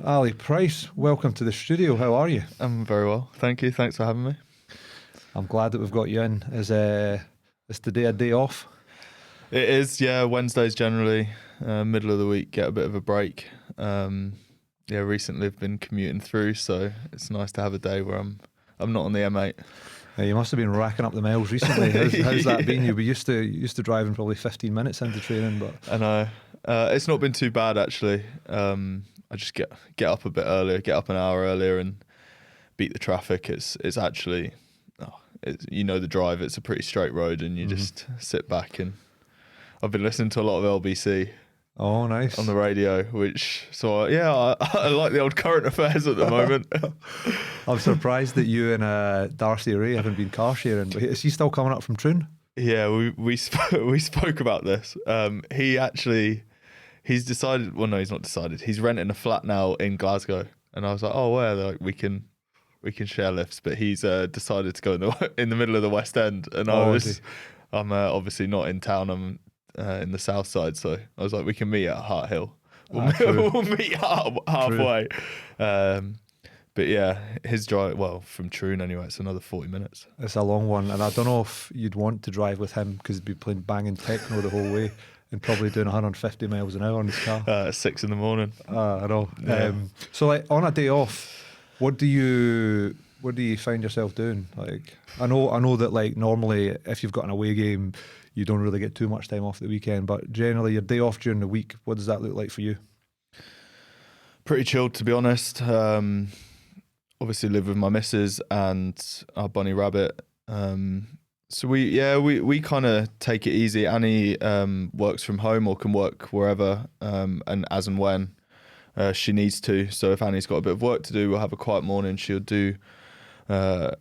Ali Price, welcome to the studio. How are you? I'm very well, thank you. Thanks for having me. I'm glad that we've got you in. Is today a day off? It is, yeah. Wednesdays generally, middle of the week, get a bit of a break. Recently I've been commuting through, so it's nice to have a day where I'm not on the M8. You must have been racking up the miles recently. How's that been? You used to driving probably 15 minutes into training, but I know it's not been too bad actually. I just get up a bit earlier, get up an hour earlier, and beat the traffic. It's actually, the drive. It's a pretty straight road, and you just sit back. And I've been listening to a lot of LBC. Oh, nice. On the radio, I like the old current affairs at the moment. I'm surprised that you and Darcy Ray haven't been car sharing. But is he still coming up from Troon? Yeah, we spoke about this. He's decided. Well, no, he's not decided. He's renting a flat now in Glasgow, and I was like, oh, where? They're like, we can share lifts, but he's decided to go in the middle of the West End, and I'm obviously not in town. I'm in the south side, so I was like, we can meet at Hart Hill. We'll meet halfway. But yeah, his drive, from Troon anyway, it's another 40 minutes. It's a long one, and I don't know if you'd want to drive with him because he'd be playing banging techno the whole way and probably doing 150 miles an hour in his car. At 6 a.m. I know. Yeah. So, like, on a day off, what do you find yourself doing? Like, I know that, like, normally if you've got an away game, you don't really get too much time off the weekend, but generally your day off during the week, what does that look like for you? Pretty chilled, to be honest. Obviously live with my missus and our bunny rabbit. So we kind of take it easy. Annie works from home or can work wherever, and as and when she needs to. So if Annie's got a bit of work to do, we'll have a quiet morning. She'll do a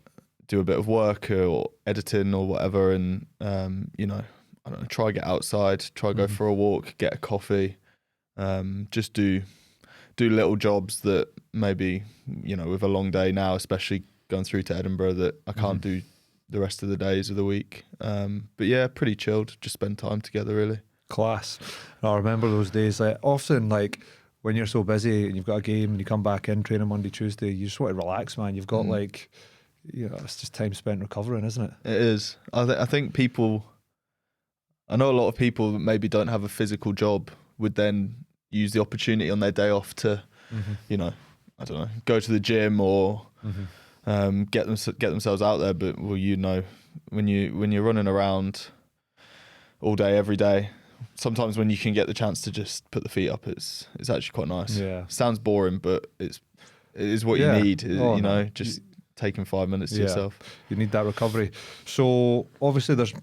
bit of work or editing or whatever, and I don't know, try get outside, try go for a walk, get a coffee, just do little jobs that maybe, with a long day now, especially going through to Edinburgh, that I can't do the rest of the days of the week. But yeah, pretty chilled, just spend time together really. Class. I remember those days. Like, often, like, when you're so busy and you've got a game and you come back in training Monday, Tuesday, you just want to relax, man. You've got it's just time spent recovering, isn't it? It is. I think I know a lot of people that maybe don't have a physical job would then use the opportunity on their day off to, I don't know, go to the gym or get themselves out there. But when you're running around all day, every day, sometimes when you can get the chance to just put the feet up, it's actually quite nice. Yeah. Sounds boring, but it is what you need. Taking 5 minutes to yourself. You need that recovery. So obviously there's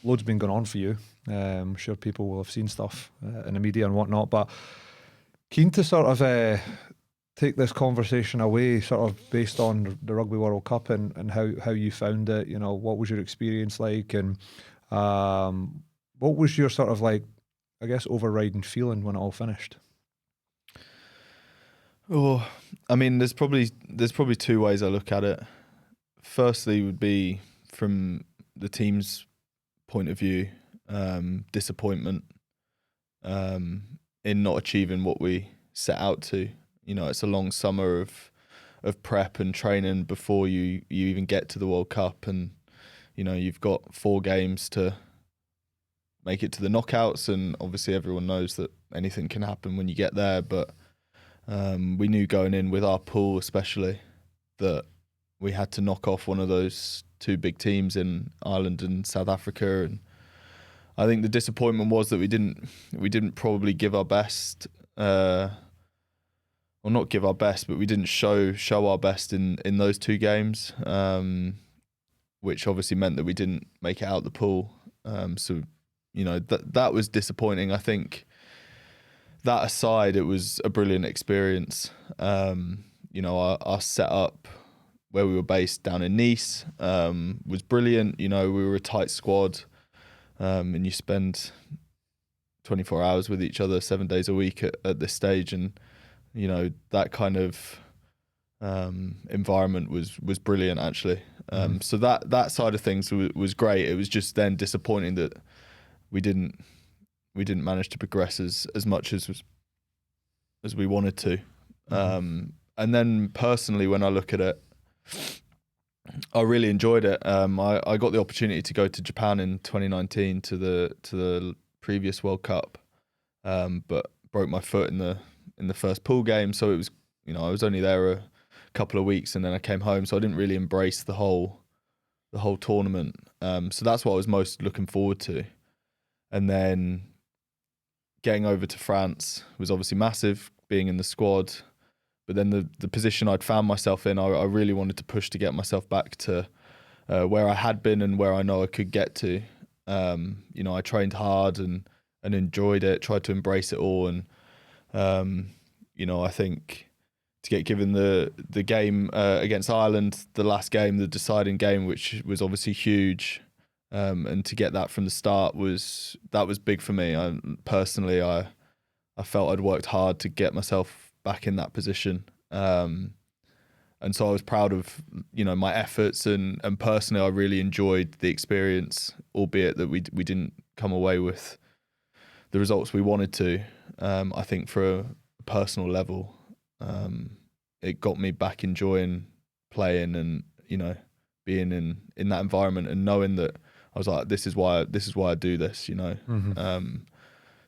loads been going on for you. I'm sure people will have seen stuff in the media and whatnot, but keen to sort of take this conversation away sort of based on the Rugby World Cup and how you found it. What was your experience like, and what was your sort of, like, I guess, overriding feeling when it all finished? Oh, I mean, there's probably two ways I look at it. Firstly would be from the team's point of view, disappointment in not achieving what we set out to. It's a long summer of prep and training before you even get to the World Cup, and you've got 4 games to make it to the knockouts, and obviously everyone knows that anything can happen when you get there, but we knew going in with our pool especially that we had to knock off one of those 2 big teams in Ireland and South Africa, and I think the disappointment was that we didn't probably give our best, or not give our best, but we didn't show our best in those 2 games, which obviously meant that we didn't make it out the pool. So that was disappointing. I think that aside, it was a brilliant experience. Our setup where we were based down in Nice was brilliant. We were a tight squad, and you spend 24 hours with each other 7 days a week at this stage, and that kind of environment was brilliant actually. So that side of things was great. It was just then disappointing that we didn't manage to progress as much as we wanted to. And then personally, when I look at it, I really enjoyed it. I got the opportunity to go to Japan in 2019 to the previous World Cup, but broke my foot in the first pool game. So it was, I was only there a couple of weeks, and then I came home. So I didn't really embrace the whole tournament. So that's what I was most looking forward to. And then getting over to France was obviously massive, being in the squad. But then the position I'd found myself in, I really wanted to push to get myself back to where I had been and where I know I could get to. I trained hard and enjoyed it, tried to embrace it all. And, I think to get given the game against Ireland, the last game, the deciding game, which was obviously huge, and to get that from the start was big for me. I felt I'd worked hard to get myself back in that position, and so I was proud of my efforts, and personally I really enjoyed the experience, albeit that we didn't come away with the results we wanted to. I think for a personal level, it got me back enjoying playing and being in that environment and knowing that I was like, this is why I do this.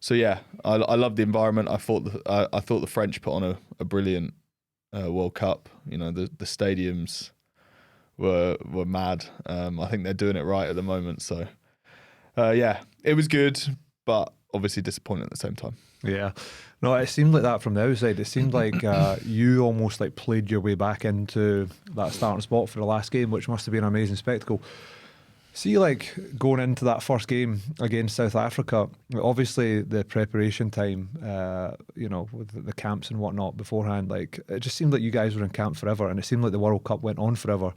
So yeah, I love the environment. I thought the French put on a brilliant World Cup. The stadiums were mad. I think they're doing it right at the moment. So yeah, it was good, but obviously disappointing at the same time. Yeah, no, it seemed like that from the outside. It seemed like you almost like played your way back into that starting spot for the last game, which must have been an amazing spectacle. See, like going into that first game against South Africa, obviously the preparation time, with the camps and whatnot beforehand, like it just seemed like you guys were in camp forever, and it seemed like the World Cup went on forever.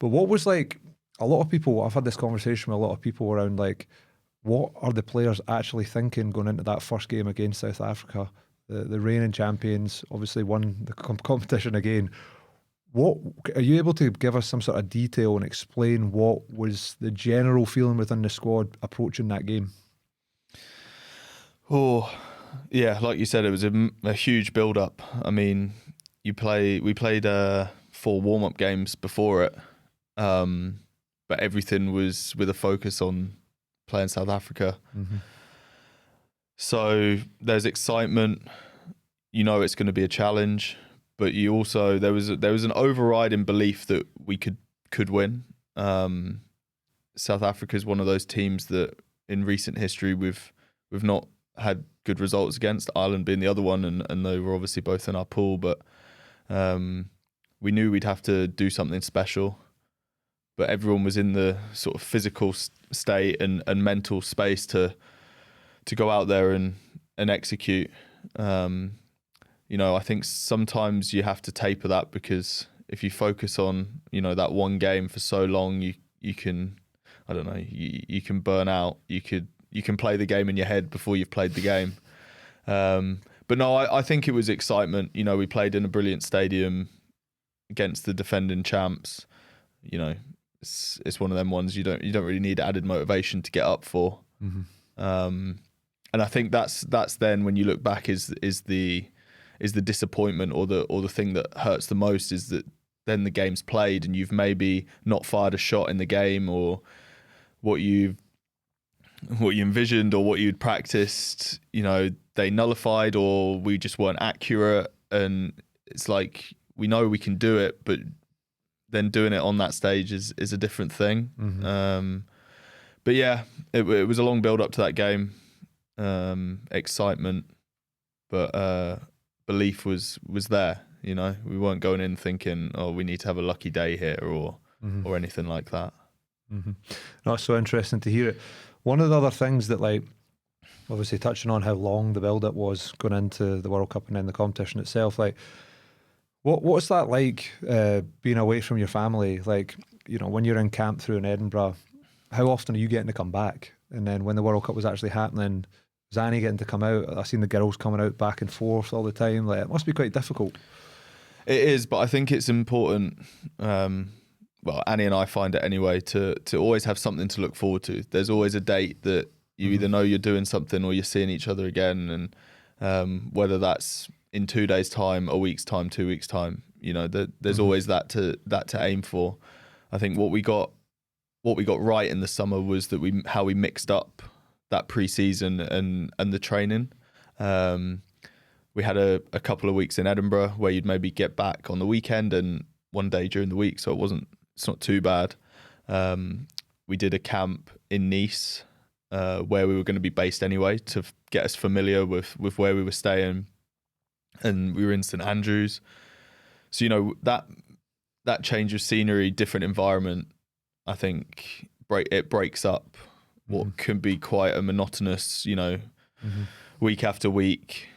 But what was like, a lot of people, I've had this conversation with a lot of people around like, what are the players actually thinking going into that first game against South Africa? The reigning champions obviously won the competition again. What are you able to give us some sort of detail and explain what was the general feeling within the squad approaching that game? Oh, yeah, like you said, it was a huge build-up. I mean, we played 4 warm-up games before it, but everything was with a focus on playing South Africa. Mm-hmm. So there's excitement. It's going to be a challenge. But you also there was an overriding belief that we could win. South Africa is one of those teams that in recent history we've not had good results against, Ireland being the other one, and they were obviously both in our pool. But we knew we'd have to do something special. But everyone was in the sort of physical state and mental space to go out there and execute. I think sometimes you have to taper that, because if you focus on, that one game for so long, you can, I don't know, you can burn out. You can play the game in your head before you've played the game. But no, I think it was excitement. We played in a brilliant stadium against the defending champs. It's one of them ones you don't really need added motivation to get up for. Mm-hmm. And I think that's then when you look back is the disappointment or the thing that hurts the most is that then the game's played and you've maybe not fired a shot in the game, or what you envisioned or what you'd practiced, they nullified, or we just weren't accurate. And it's like, we know we can do it, but then doing it on that stage is a different thing. Mm-hmm. But yeah, it was a long build up to that game. Excitement, but belief was there. We weren't going in thinking, oh, we need to have a lucky day here or anything like that. Mm-hmm. No, it's so interesting to hear it. One of the other things that, like, obviously touching on how long the build up was going into the World Cup and then the competition itself, like, what's that like, being away from your family? Like, when you're in camp through in Edinburgh, how often are you getting to come back? And then when the World Cup was actually happening, was Annie getting to come out? I've seen the girls coming out back and forth all the time. Like, it must be quite difficult. It is, but I think it's important. Well, Annie and I find it anyway, to always have something to look forward to. There's always a date that you either know you're doing something or you're seeing each other again, and whether that's in 2 days' time, a week's time, 2 weeks' time. There's always that to aim for. I think what we got right in the summer was that how we mixed up that pre-season and the training. We had a couple of weeks in Edinburgh where you'd maybe get back on the weekend and one day during the week, so it's not too bad. We did a camp in Nice where we were going to be based anyway to get us familiar with where we were staying, and we were in St Andrews. So that change of scenery, different environment, I think it breaks up what can be quite a monotonous, week after week,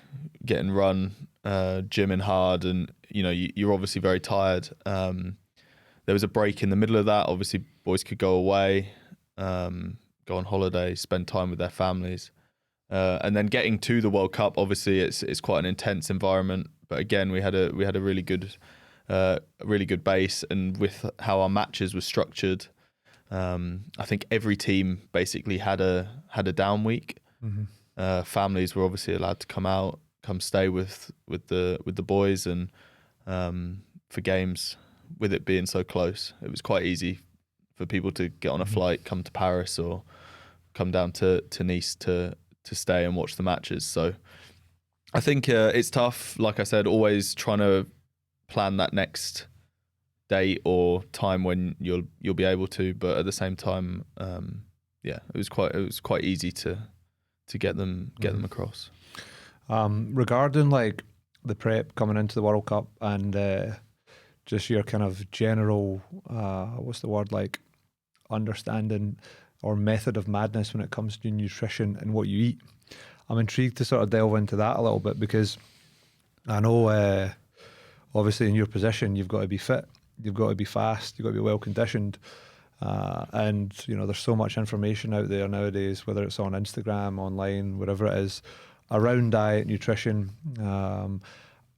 getting run, gymming hard, and you're obviously very tired. There was a break in the middle of that. Obviously, boys could go away, go on holiday, spend time with their families, and then getting to the World Cup. Obviously, it's quite an intense environment. But again, we had a really good base, and with how our matches were structured, I think every team basically had a down week. Families were obviously allowed to come stay with the boys, and for games, with it being so close, it was quite easy for people to get on a flight, come to Paris or come down to Nice to stay and watch the matches. So I think it's tough. Like I said, always trying to plan that next date or time when you'll be able to, but at the same time, it was quite easy to get them across. Regarding like the prep coming into the World Cup and just your kind of general like understanding or method of madness when it comes to nutrition and what you eat, I'm intrigued to sort of delve into that a little bit, because I know obviously in your position you've got to be fit, you've got to be fast, you've got to be well conditioned, and there's so much information out there nowadays, whether it's on Instagram, online, wherever it is, around diet, nutrition.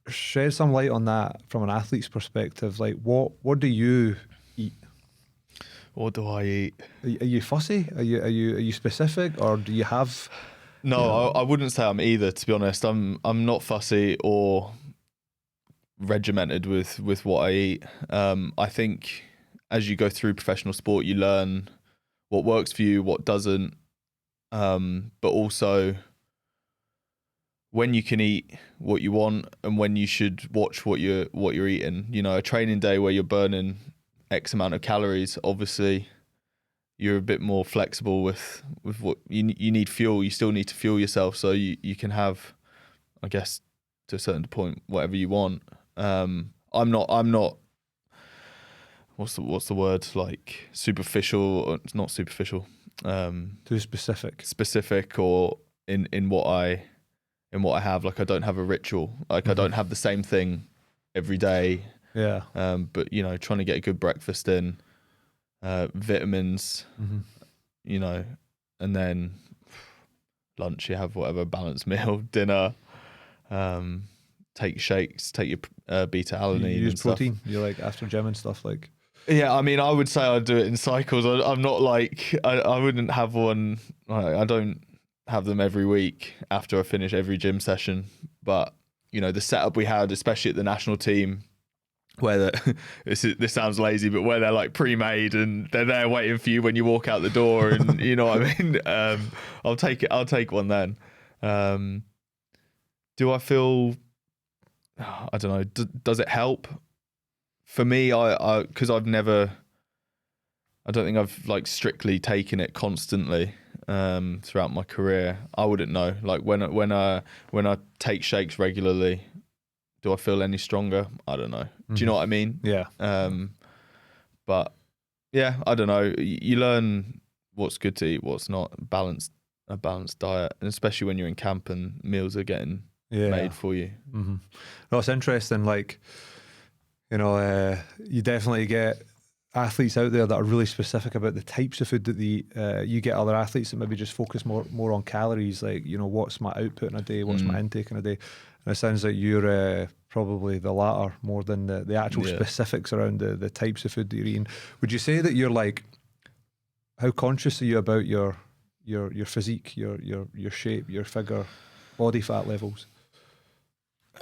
Shed some light on that from an athlete's perspective. Like, what do you eat? What do I eat? Are you fussy? Are you specific, or do you have? No, I wouldn't say I'm either. To be honest, I'm not fussy or regimented with what I eat. I think as you go through professional sport, you learn what works for you, what doesn't, but also when you can eat what you want and when you should watch what you're eating. A training day where you're burning X amount of calories, obviously you're a bit more flexible with what you need. Fuel. You still need to fuel yourself, so you can have, I guess, to a certain point, whatever you want. I'm not. What's the word? Like superficial, or not superficial. Too specific. Specific, or in what I have. Like, I don't have a ritual. Like, I don't have the same thing every day. Yeah. But trying to get a good breakfast in, vitamins, and then lunch you have whatever balanced meal. Dinner, take shakes, take your beta alanine. You use and protein. Stuff. You like after gym and stuff like. Yeah, I mean, I would say I'd do it in cycles. I'm not like I wouldn't have one. I don't have them every week after I finish every gym session. But the setup we had, especially at the national team, where this sounds lazy, but where they're like pre-made and they're there waiting for you when you walk out the door, and you know what I mean. I'll take one then. Do I feel? I don't know. Does it help? For me, I because I don't think I've like strictly taken it constantly throughout my career. I wouldn't know. Like when I take shakes regularly, do I feel any stronger? I don't know. Do you know what I mean? Yeah. But yeah, I don't know. You learn what's good to eat, what's not. A balanced diet, and especially when you're in camp and meals are getting made for you. Mm-hmm. No, it's interesting. Like, you definitely get athletes out there that are really specific about the types of food that they eat. You get other athletes that maybe just focus more on calories, like, what's my output in a day, what's my intake in a day. And it sounds like you're probably the latter more than the actual specifics around the types of food that you're eating. Would you say that you're like, how conscious are you about your physique, your shape, your figure, body fat levels?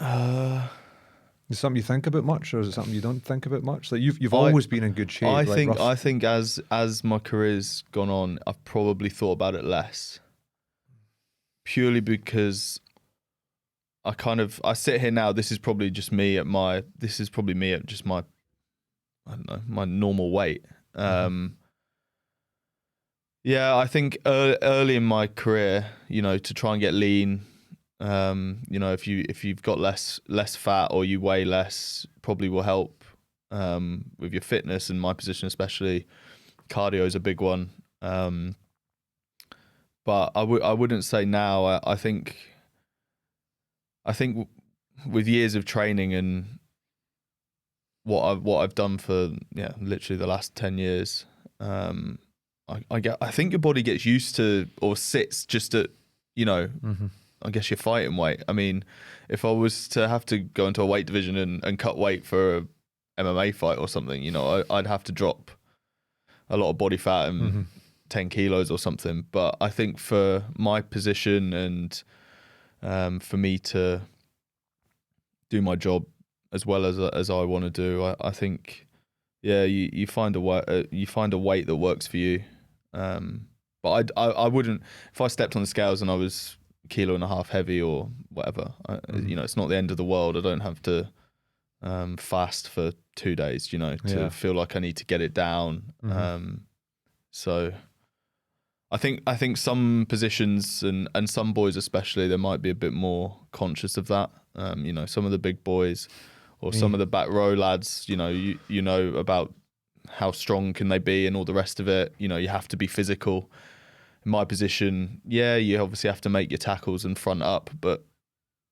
Is it something you think about much, or is it something you don't think about much? Like you've always been in good shape. I think as my career's gone on, I've probably thought about it less. Purely because I sit here now. This is probably me at just my, I don't know, my normal weight. Yeah, I think early in my career, to try and get lean, if you've got less fat or you weigh less, probably will help with your fitness. In my position, especially, cardio is a big one. But I wouldn't say now. I think with years of training and what I've done for literally the last 10 years, I think your body gets used to or sits just at I guess your fighting weight. I mean, if I was to have to go into a weight division and cut weight for a MMA fight or something, I'd have to drop a lot of body fat and 10 kilos or something. But I think for my position and for me to do my job as well as I want to do, I think, you find a weight that works for you. But I wouldn't, if I stepped on the scales and I was a kilo and a half heavy or whatever, it's not the end of the world. I don't have to fast for 2 days, to feel like I need to get it down. So I think some positions and some boys especially, they might be a bit more conscious of that. Some of the big boys or some of the back row lads, you know about how strong can they be and all the rest of it. You have to be physical. In my position, you obviously have to make your tackles and front up, but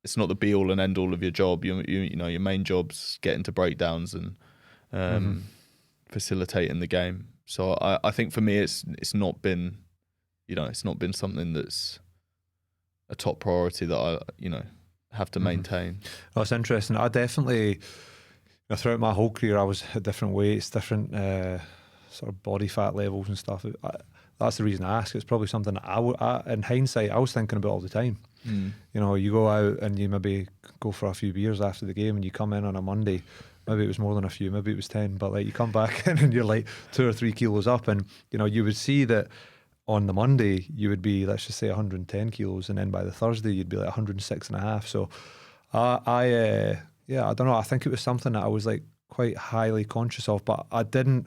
it's not the be all and end all of your job. Your main job's getting to breakdowns and facilitating the game. So I think for me, it's not been, it's not been something that's a top priority that I have to maintain. Oh, it's interesting. I definitely, throughout my whole career, I was at different weights, different sort of body fat levels and stuff. That's the reason I ask. It's probably something that in hindsight, I was thinking about all the time. You go out and you maybe go for a few beers after the game and you come in on a Monday, maybe it was more than a few, maybe it was 10, but like you come back in and you're like 2 or 3 kilos up, and you would see that on the Monday you would be, let's just say 110 kilos, and then by the Thursday you'd be like 106 and a half. So I don't know, I think it was something that I was like quite highly conscious of, but I didn't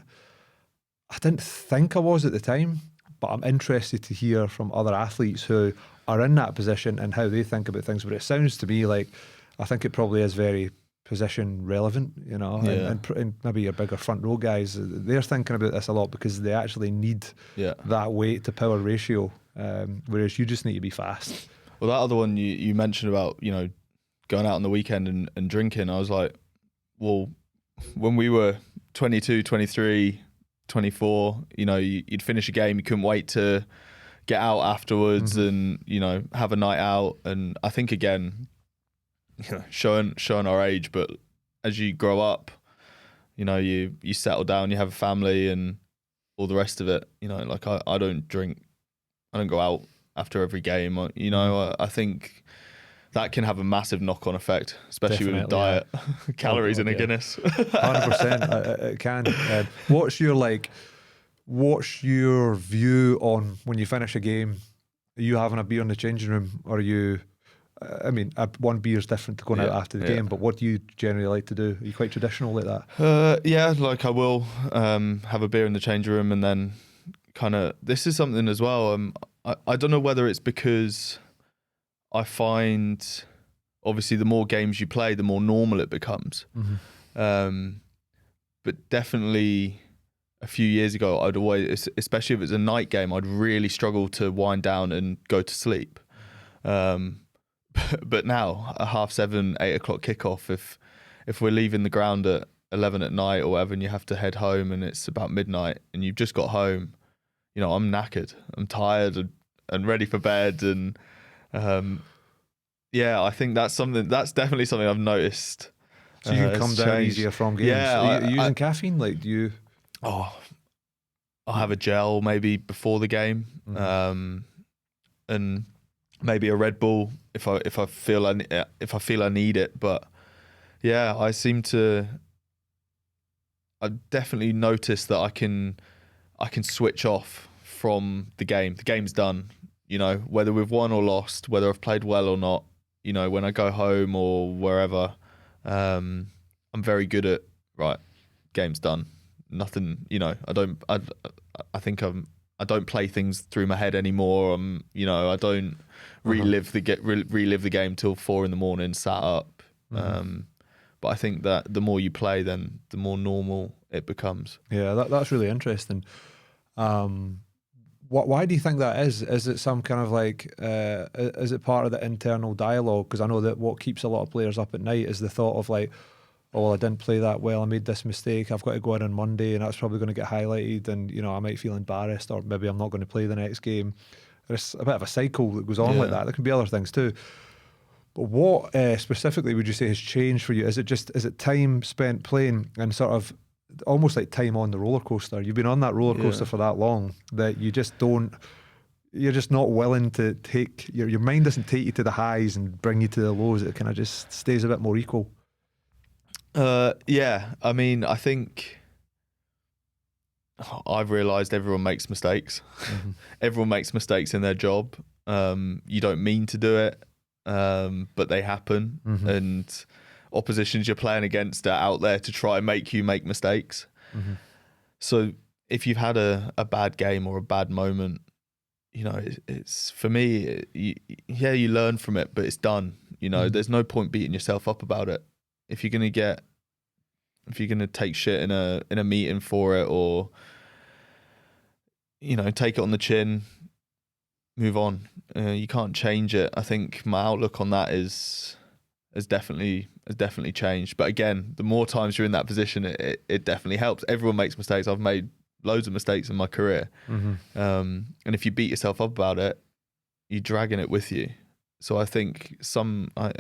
think I was at the time. But I'm interested to hear from other athletes who are in that position and how they think about things. But it sounds to me like, I think it probably is very position relevant, and maybe your bigger front row guys, they're thinking about this a lot because they actually need that weight to power ratio, whereas you just need to be fast. Well, that other one you mentioned about, going out on the weekend and drinking, I was like, well, when we were 22, 23, 24, you'd finish a game, you couldn't wait to get out afterwards and, have a night out. And I think, again, showing our age, but as you grow up, you settle down, you have a family and all the rest of it. Like I don't drink, I don't go out after every game. I think that can have a massive knock-on effect, especially Definitely, with a diet. Calories in a Guinness. 100%, it can. What's your view on when you finish a game? Are you having a beer in the changing room, or are you? One beer is different to going out after the game, but what do you generally like to do? Are you quite traditional like that? Like I will have a beer in the changing room, and then kind of, this is something as well. I don't know whether it's because I find, obviously, the more games you play, the more normal it becomes. But definitely a few years ago, I'd always, especially if it's a night game, I'd really struggle to wind down and go to sleep. But now, a 7:30, 8 o'clock kickoff, if we're leaving the ground at 11 at night or whatever, and you have to head home and it's about midnight and you've just got home, I'm knackered, I'm tired and ready for bed. And I think that's definitely something I've noticed. So you can come down easier from games. Yeah, are you using caffeine? Like, do you? I'll have a gel maybe before the game, and maybe a Red Bull if I feel I need it. But yeah, I've definitely noticed that I can switch off from the game. The game's done. Whether we've won or lost, whether I've played well or not. When I go home or wherever, I'm very good at right. Game's done. Nothing. I think I don't play things through my head anymore. I don't relive the game till 4 a.m. sat up. But I think that the more you play, then the more normal it becomes. Yeah, that's really interesting. Why do you think that is? Is it some kind of like, is it part of the internal dialogue? Because I know that what keeps a lot of players up at night is the thought of like, oh, well, I didn't play that well, I made this mistake, I've got to go in on Monday and that's probably going to get highlighted, and I might feel embarrassed, or maybe I'm not going to play the next game. It's a bit of a cycle that goes on like that. There can be other things too. But what specifically would you say has changed for you? Is it time spent playing and sort of almost like time on the roller coaster? You've been on that roller coaster for that long that you're just not willing to take, your mind doesn't take you to the highs and bring you to the lows. It kind of just stays a bit more equal. Yeah, I mean, I think I've realised everyone makes mistakes. Everyone makes mistakes in their job. You don't mean to do it, but they happen. And oppositions you're playing against are out there to try and make you make mistakes. So if you've had a bad game or a bad moment, it's for me, you learn from it, but it's done. There's no point beating yourself up about it. If you're gonna take shit in a meeting for it, or take it on the chin, move on. You can't change it. I think my outlook on that has definitely changed. But again, the more times you're in that position, it definitely helps. Everyone makes mistakes. I've made loads of mistakes in my career, and if you beat yourself up about it, you're dragging it with you. So I think I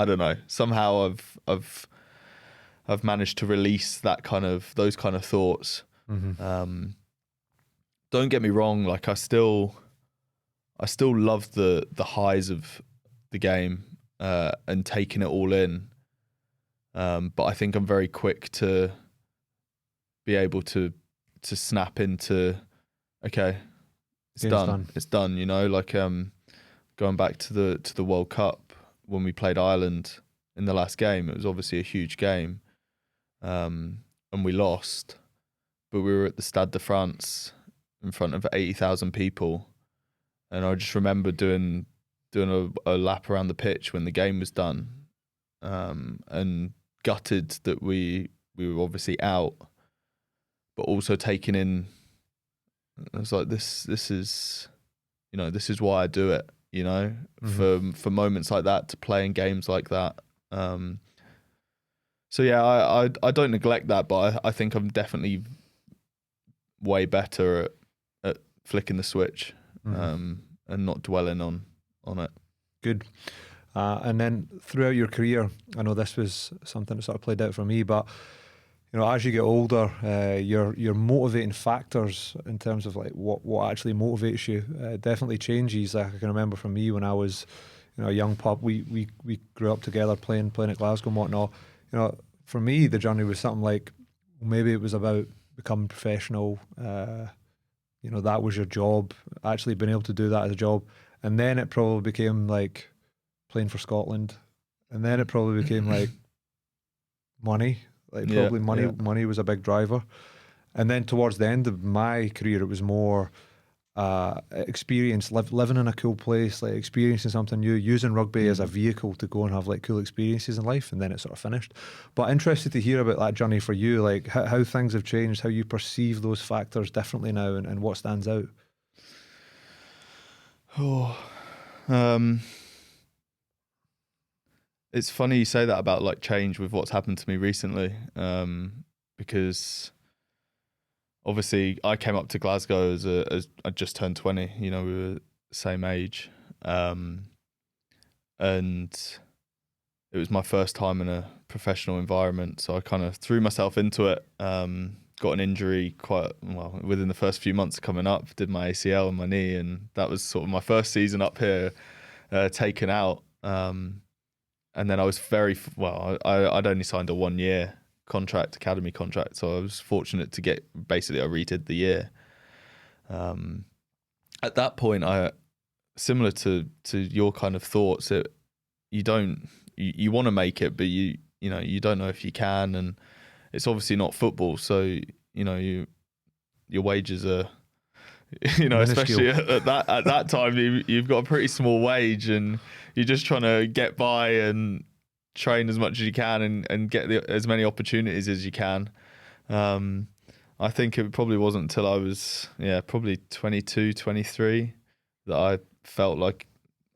don't know. Somehow I've managed to release those kind of thoughts. Don't get me wrong. Like I still love the highs of the game and taking it all in. But I think I'm very quick to be able to snap into, okay, it's done. It's done. Like going back to the World Cup when we played Ireland in the last game. It was obviously a huge game, and we lost, but we were at the Stade de France in front of 80,000 people, and I just remember doing a lap around the pitch when the game was done, and gutted that we were obviously out, but also taking in. I was like, this is, this is why I do it. For moments like that, to play in games like that. So yeah, I don't neglect that, but I think I'm definitely way better at flicking the switch, and not dwelling on it. Good. And then throughout your career, I know this was something that sort of played out for me, but as you get older, your motivating factors in terms of like what actually motivates you definitely changes. Like I can remember from me when I was a young pup, we grew up together playing at Glasgow and whatnot. For me, the journey was something like, maybe it was about becoming professional. That was your job, actually being able to do that as a job. And then it probably became like playing for Scotland. And then it probably became like money. Like probably money was a big driver. And then towards the end of my career, it was more experience, living in a cool place, like experiencing something new, using rugby as a vehicle to go and have like cool experiences in life. And then it sort of finished. But interested to hear about that journey for you, like how things have changed, how you perceive those factors differently now, and what stands out. It's funny you say that about like change with what's happened to me recently, because obviously I came up to Glasgow as I just turned 20. We were the same age, and it was my first time in a professional environment, so I kind of threw myself into it. Got an injury quite well within the first few months coming up, did my ACL in my knee, and that was sort of my first season up here. taken out. And then I was I'd only signed a 1-year academy contract, so I was fortunate to get, basically I redid the year. At that point, similar to your kind of thoughts, you want to make it, but you don't know if you can, and it's obviously not football, so your wages are, especially at that time, you've got a pretty small wage, and you're just trying to get by and train as much as you can and get as many opportunities as you can. I think it probably wasn't until I was probably 22, 23 that I felt like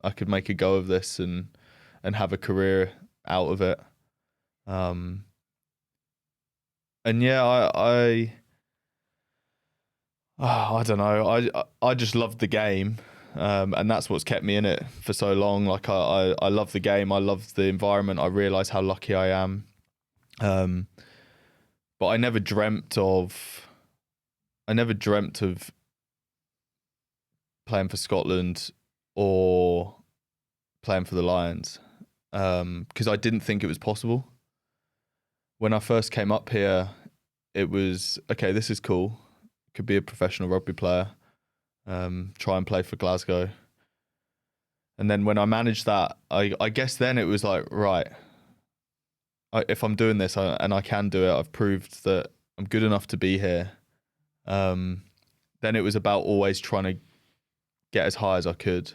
I could make a go of this and have a career out of it. And yeah, I don't know. I just loved the game, and that's what's kept me in it for so long. Like I love the game. I love the environment. I realise how lucky I am. But I never dreamt of playing for Scotland or playing for the Lions, because I didn't think it was possible. When I first came up here, it was, okay, this is cool. Could be a professional rugby player, try and play for Glasgow. And then when I managed that, I guess then it was like, right, if I'm doing this and I can do it, I've proved that I'm good enough to be here. Then it was about always trying to get as high as I could.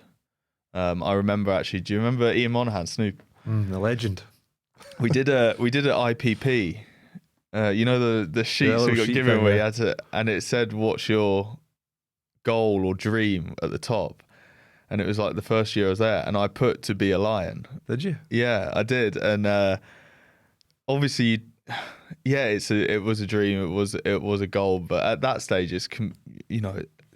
I remember actually, do you remember Ian Monaghan, Snoop? The legend. We did an IPP. The sheets we got given where you had to, and it said, what's your goal or dream at the top? And it was like the first year I was there, and I put to be a Lion. Did you? Yeah, I did. And obviously, it was a dream. It was a goal, but at that stage, it's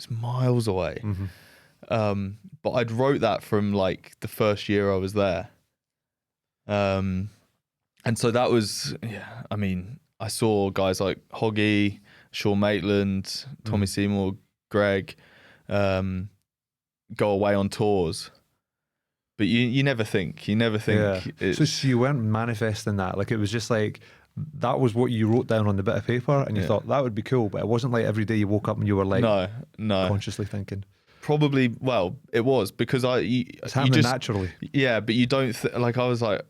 miles away. Mm-hmm. But I'd wrote that from like the first year I was there. And so that was, I mean, I saw guys like Hoggy, Sean Maitland, Tommy Seymour, Greg, go away on tours. But you never think. Yeah. So you weren't manifesting that. Like, it was just like, that was what you wrote down on the bit of paper, and you thought that would be cool, but it wasn't like every day you woke up and you were like, no, consciously thinking. Probably, well, it was because it's happening naturally. Yeah, but you don't like. I was like,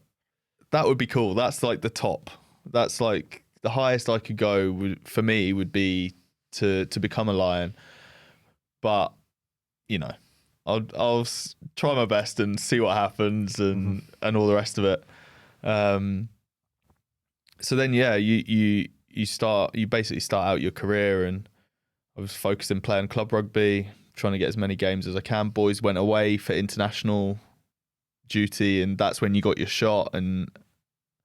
that would be cool. That's like the top. That's like the highest I could go. For me, would be to become a Lion. But I'll try my best and see what happens and all the rest of it. So then, you basically start out your career, and I was focused in playing club rugby, trying to get as many games as I can. Boys went away for international duty, and that's when you got your shot, and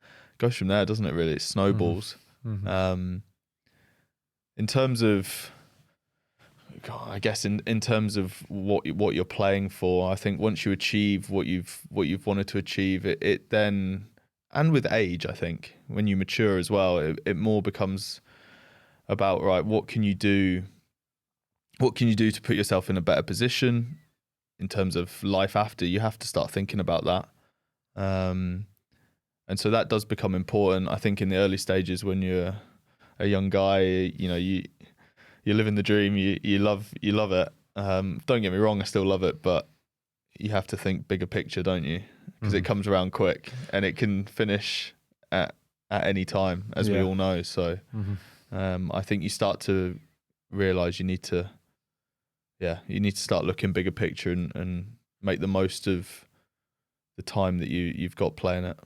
it goes from there, doesn't it? Really, it snowballs. In terms of, I guess, in terms of what you're playing for, I think once you achieve what you've wanted to achieve, it then, and with age, I think when you mature as well, it more becomes about, right, what can you do to put yourself in a better position in terms of life after? You have to start thinking about that. And so that does become important. I think in the early stages when you're a young guy, you're living the dream, you love it. Don't get me wrong, I still love it, but you have to think bigger picture, don't you? Because it comes around quick, and it can finish at any time, as we all know. So I think you start to realise you need to start looking bigger picture and make the most of the time that you've got playing it.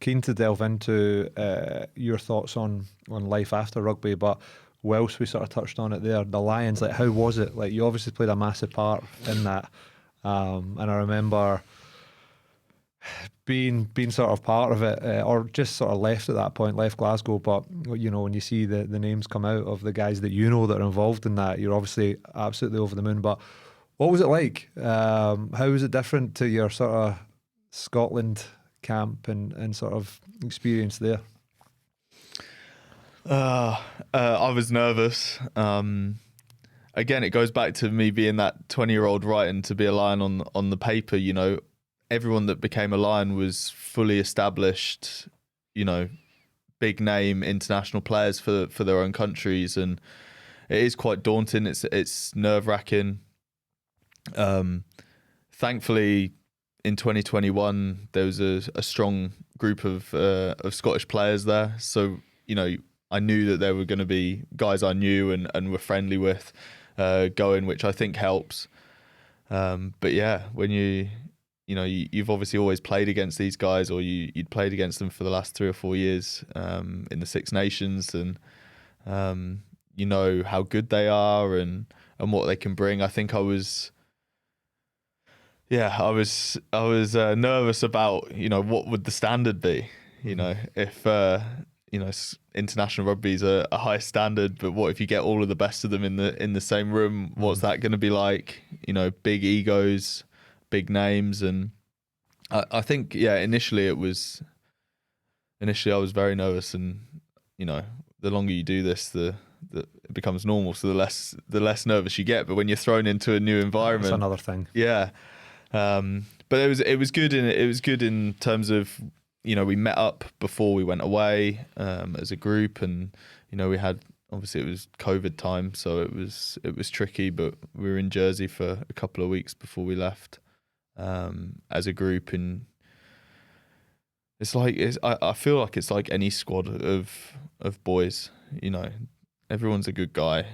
Keen to delve into your thoughts on life after rugby, but whilst we sort of touched on it there, the Lions, like, how was it? Like, you obviously played a massive part in that, and I remember being sort of part of it, or just sort of left at that point, left Glasgow, but when you see the names come out of the guys that that are involved in that, you're obviously absolutely over the moon. But what was it like? How was it different to your sort of Scotland camp and sort of experience there? I was nervous. again, it goes back to me being that 20-year-old writing to be a Lion on the paper. You know, everyone that became a Lion was fully established, you know, big name international players for their own countries, and it is quite daunting. It's nerve-wracking. Thankfully, in 2021, there was a strong group of Scottish players there. So, you know, I knew that there were going to be guys I knew and were friendly with going, which I think helps. But yeah, when you've obviously always played against these guys, or you'd played against them for the last 3 or 4 years in the Six Nations, and you know how good they are and what they can bring. I think I was nervous about, you know, what would the standard be, you know, if you know, international rugby is a high standard, but what if you get all of the best of them in the same room? What's that going to be like? You know, big egos, big names, and I think initially I was very nervous, and you know, the longer you do this, the it becomes normal, so the less nervous you get. But when you're thrown into a new environment, that's another thing. Yeah, but it was good in terms of, you know, we met up before we went away as a group, and you know, we had, obviously it was COVID time, so it was tricky, but we were in Jersey for a couple of weeks before we left as a group, and I feel like it's like any squad of boys, you know, everyone's a good guy,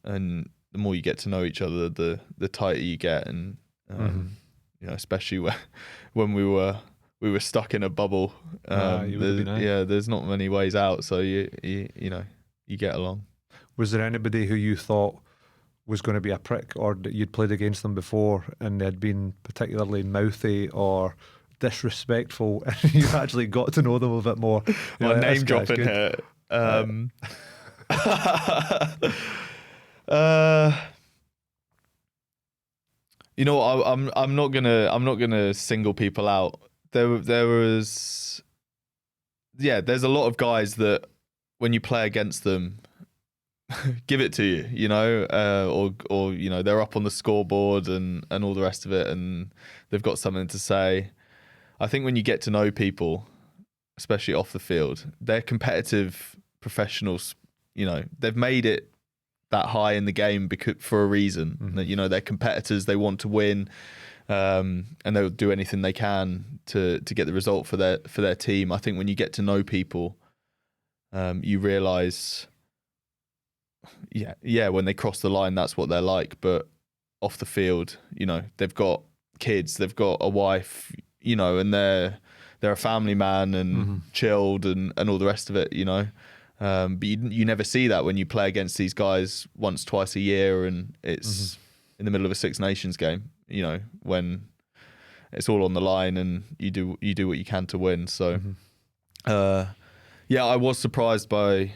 and the more you get to know each other, the tighter you get, and you know, especially when we were stuck in a bubble. There's not many ways out, so you know, you get along. Was there anybody who you thought was going to be a prick, or that you'd played against them before and they'd been particularly mouthy or disrespectful, and you actually got to know them a bit more? My name dropping here. You know, I'm not gonna single people out. There's a lot of guys that when you play against them, give it to you, you know, or you know, they're up on the scoreboard and all the rest of it, and they've got something to say. I think when you get to know people, especially off the field, they're competitive professionals. You know, they've made it that high in the game for a reason. That, you know, they're competitors, they want to win, and they'll do anything they can to get the result for their team. I think when you get to know people, you realise, when they cross the line, that's what they're like. But off the field, you know, they've got kids, they've got a wife, you know, and they're a family man and chilled and all the rest of it, you know. But you never see that when you play against these guys once, twice a year, and it's in the middle of a Six Nations game, you know, when it's all on the line and you do what you can to win. So, I was surprised by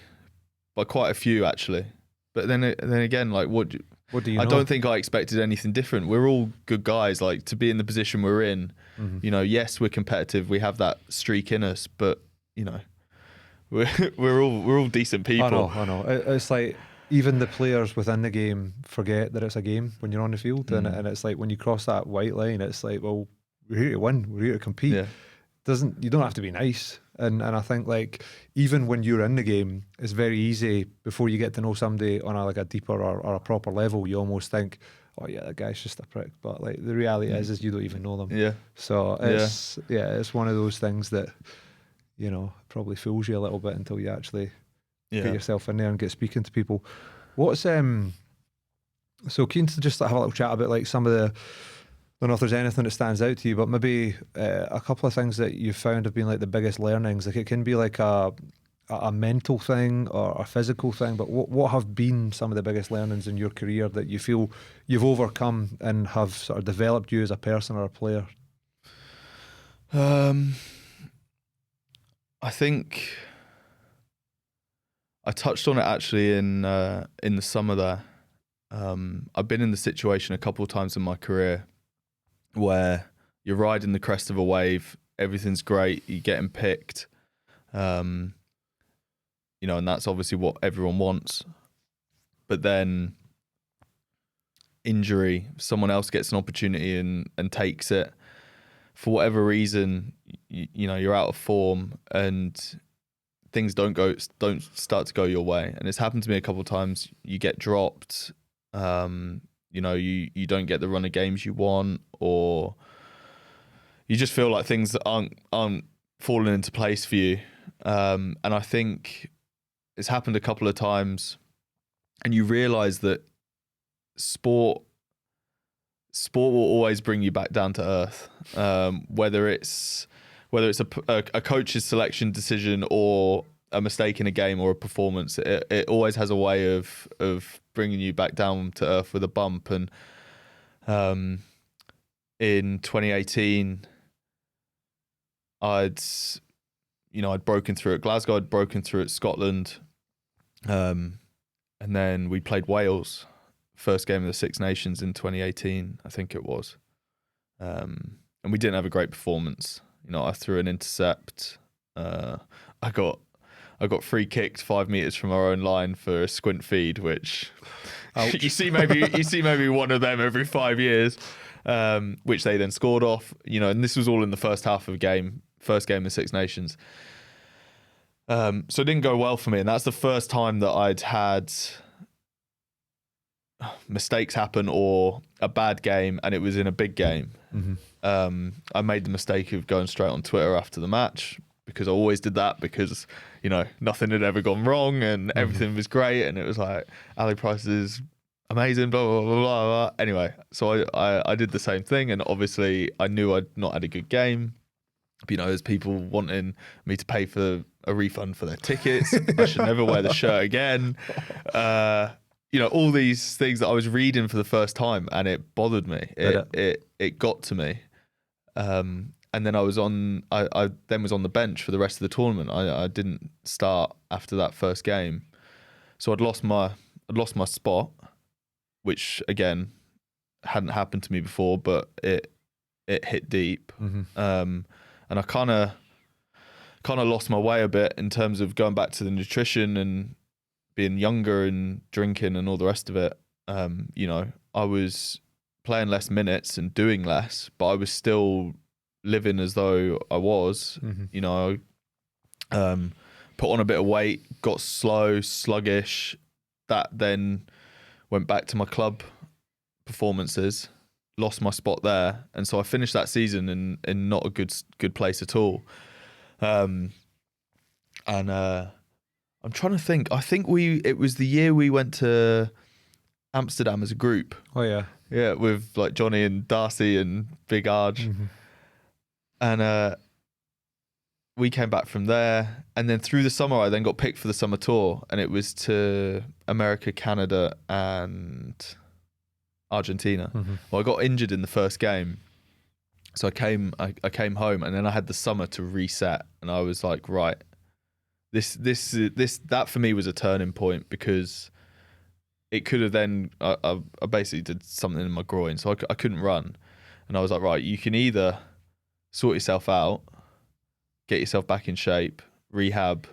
quite a few, actually. But then again, like, what do you know? I don't think I expected anything different. We're all good guys. Like, to be in the position we're in, you know, yes, we're competitive. We have that streak in us, but you know, we're all decent people. I know. It's like even the players within the game forget that it's a game when you're on the field, and it's like when you cross that white line, it's like, well, we're here to win, we're here to compete. Yeah. You don't have to be nice, and I think, like, even when you're in the game, it's very easy before you get to know somebody on a deeper or a proper level. You almost think, oh yeah, that guy's just a prick, but like the reality is you don't even know them. Yeah. So it's one of those things that, you know, probably fools you a little bit until you actually get yourself in there and get speaking to people. What's so keen to just have a little chat about like some of the, I don't know if there's anything that stands out to you, but maybe a couple of things that you've found have been like the biggest learnings. Like, it can be like a mental thing or a physical thing, but what have been some of the biggest learnings in your career that you feel you've overcome and have sort of developed you as a person or a player? I think I touched on it actually in the summer there. I've been in the situation a couple of times in my career where you're riding the crest of a wave, everything's great, you're getting picked, you know, and that's obviously what everyone wants. But then injury, someone else gets an opportunity and takes it. For whatever reason, you know, you're out of form and things don't start to go your way. And it's happened to me a couple of times. You get dropped, you know, you don't get the run of games you want, or you just feel like things aren't falling into place for you. And I think it's happened a couple of times, and you realise that sport will always bring you back down to earth, whether it's a coach's selection decision or a mistake in a game or a performance. It always has a way of bringing you back down to earth with a bump. And in 2018, I'd broken through at Glasgow, I'd broken through at Scotland, and then we played Wales, first game of the Six Nations in 2018, I think it was, and we didn't have a great performance. You know, I threw an intercept. I got free kicked 5 meters from our own line for a squint feed, which you see maybe one of them every 5 years, which they then scored off. You know, and this was all in the first half of a game, first game of Six Nations. So it didn't go well for me, and that's the first time that I'd had mistakes happen or a bad game, and it was in a big game. Mm-hmm. I made the mistake of going straight on Twitter after the match, because I always did that, because, you know, nothing had ever gone wrong and everything was great, and it was like, Ali Price is amazing, blah, blah, blah, blah, blah. Anyway, so I did the same thing, and obviously I knew I'd not had a good game. You know, there's people wanting me to pay for a refund for their tickets. I should never wear the shirt again. You know, all these things that I was reading for the first time, and it bothered me. It got to me. And then I then was on the bench for the rest of the tournament. I didn't start after that first game, so I'd lost my spot, which again hadn't happened to me before, but it hit deep. Mm-hmm. And I kind of lost my way a bit in terms of going back to the nutrition and being younger and drinking and all the rest of it. You know, I was playing less minutes and doing less, but I was still living as though I was. Mm-hmm. You know, put on a bit of weight, got slow, sluggish. That then went back to my club performances, lost my spot there, and so I finished that season in not a good place at all. And I'm trying to think. I think it was the year we went to Amsterdam as a group. Oh yeah, yeah, with like Johnny and Darcy and Big Arj. Mm-hmm. And we came back from there, and then through the summer I then got picked for the summer tour, and it was to America, Canada, and Argentina. Mm-hmm. Well, I got injured in the first game, so I came home, and then I had the summer to reset, and I was like, right, that for me was a turning point, because it could have then I basically did something in my groin, so I couldn't run, and I was like, right, you can either sort yourself out, get yourself back in shape, rehab,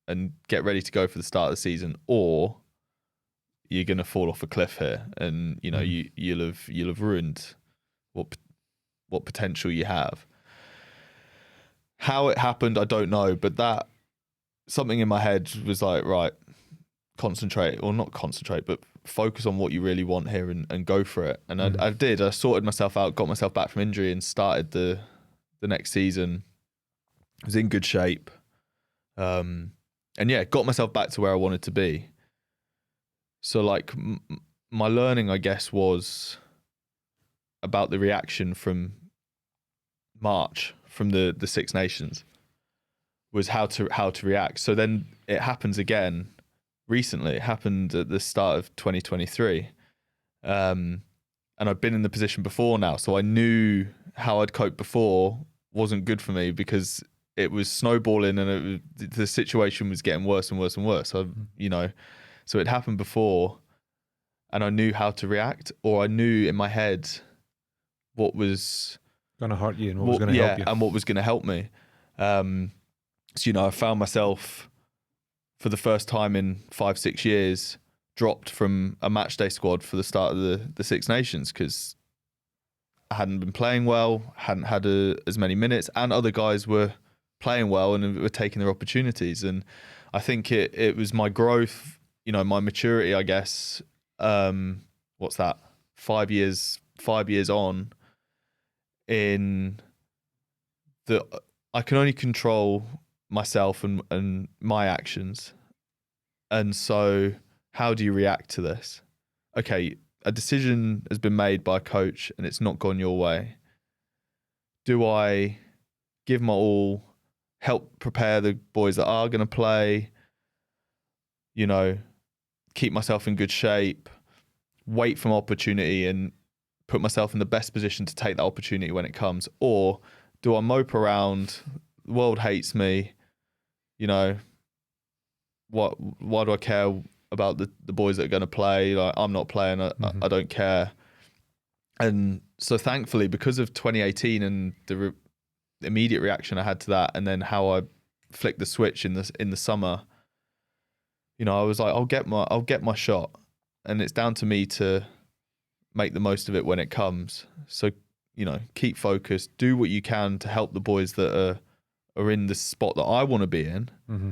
and get ready to go for the start of the season, or you're going to fall off a cliff here, and you know you'll have ruined what potential you have. How it happened, I don't know, but that something in my head was like, right, concentrate, or not concentrate, but focus on what you really want here and go for it. And I did. I sorted myself out, got myself back from injury, and started the next season. I was in good shape, and yeah, got myself back to where I wanted to be. So like my learning, I guess, was about the reaction from March, from the Six Nations, was how to react. So then it happens again recently. It happened at the start of 2023, and I've been in the position before now, so I knew how I'd coped before wasn't good for me, because it was snowballing, and the situation was getting worse and worse and worse. So you know. So it happened before, and I knew how to react, or I knew in my head what was going to hurt you and what was going to help you. And what was going to help me. So, you know, I found myself for the first time in 5-6 years dropped from a match day squad for the start of the Six Nations because I hadn't been playing well, hadn't had as many minutes, and other guys were playing well and were taking their opportunities. And I think it was my growth, my maturity, I guess. What's that? 5 years on, in that I can only control myself and my actions. And so how do you react to this? Okay, a decision has been made by a coach and it's not gone your way. Do I give my all, help prepare the boys that are going to play, keep myself in good shape, wait for my opportunity and put myself in the best position to take that opportunity when it comes? Or do I mope around, the world hates me, why do I care about the boys that are going to play? Like, I'm not playing, I don't care. And so thankfully, because of 2018 and the immediate reaction I had to that, and then how I flicked the switch in the summer, I was like, I'll get my shot, and it's down to me to make the most of it when it comes. So, keep focused, do what you can to help the boys that are in the spot that I want to be in. Mm-hmm.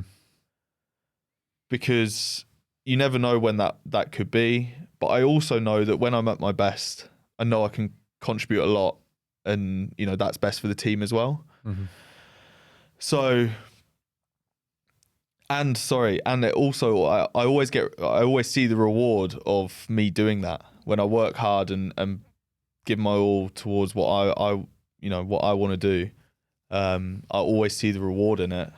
Because you never know when that could be. But I also know that when I'm at my best, I know I can contribute a lot, and that's best for the team as well. Mm-hmm. So, and it also, I always see the reward of me doing that when I work hard and give my all towards what I want to do. I always see the reward in it.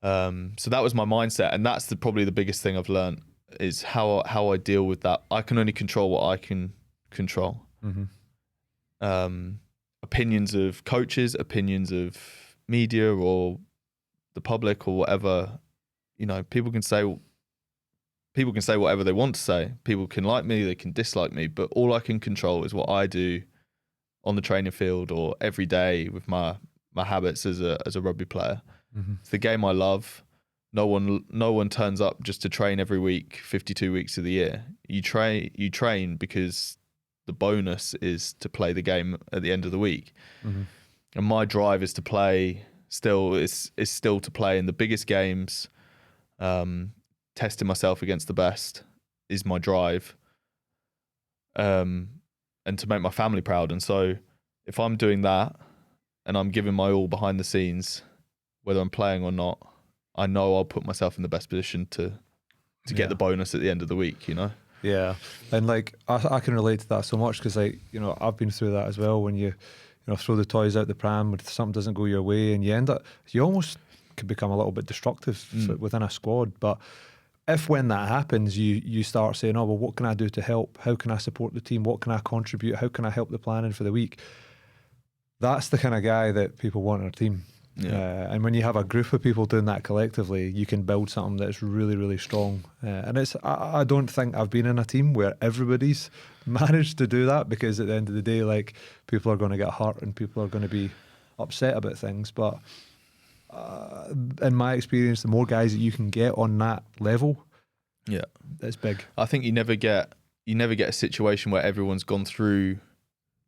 So that was my mindset, and that's probably the biggest thing I've learned is how I deal with that. I can only control what I can control. Mm-hmm. Opinions of coaches, opinions of media or the public or whatever, people can say whatever they want to say. People can like me, they can dislike me, but all I can control is what I do on the training field or every day with my habits as a rugby player. Mm-hmm. It's the game I love. No one turns up just to train every week, 52 weeks of the year. You train because the bonus is to play the game at the end of the week. Mm-hmm. And my drive is to play still to play in the biggest games. Testing myself against the best is my drive. And to make my family proud. And so if I'm doing that and I'm giving my all behind the scenes, whether I'm playing or not, I know I'll put myself in the best position to get the bonus at the end of the week, Yeah. And I can relate to that so much because I've been through that as well. When you throw the toys out the pram, when something doesn't go your way, and you almost can become a little bit destructive within a squad. But when that happens, you start saying, oh, well, what can I do to help? How can I support the team? What can I contribute? How can I help the planning for the week? That's the kind of guy that people want in a team. Yeah. And when you have a group of people doing that collectively, you can build something that's really, really strong. And I don't think I've been in a team where everybody's managed to do that, because at the end of the day, people are going to get hurt and people are going to be upset about things. But in my experience, the more guys that you can get on that level, it's big. I think you never get a situation where everyone's gone through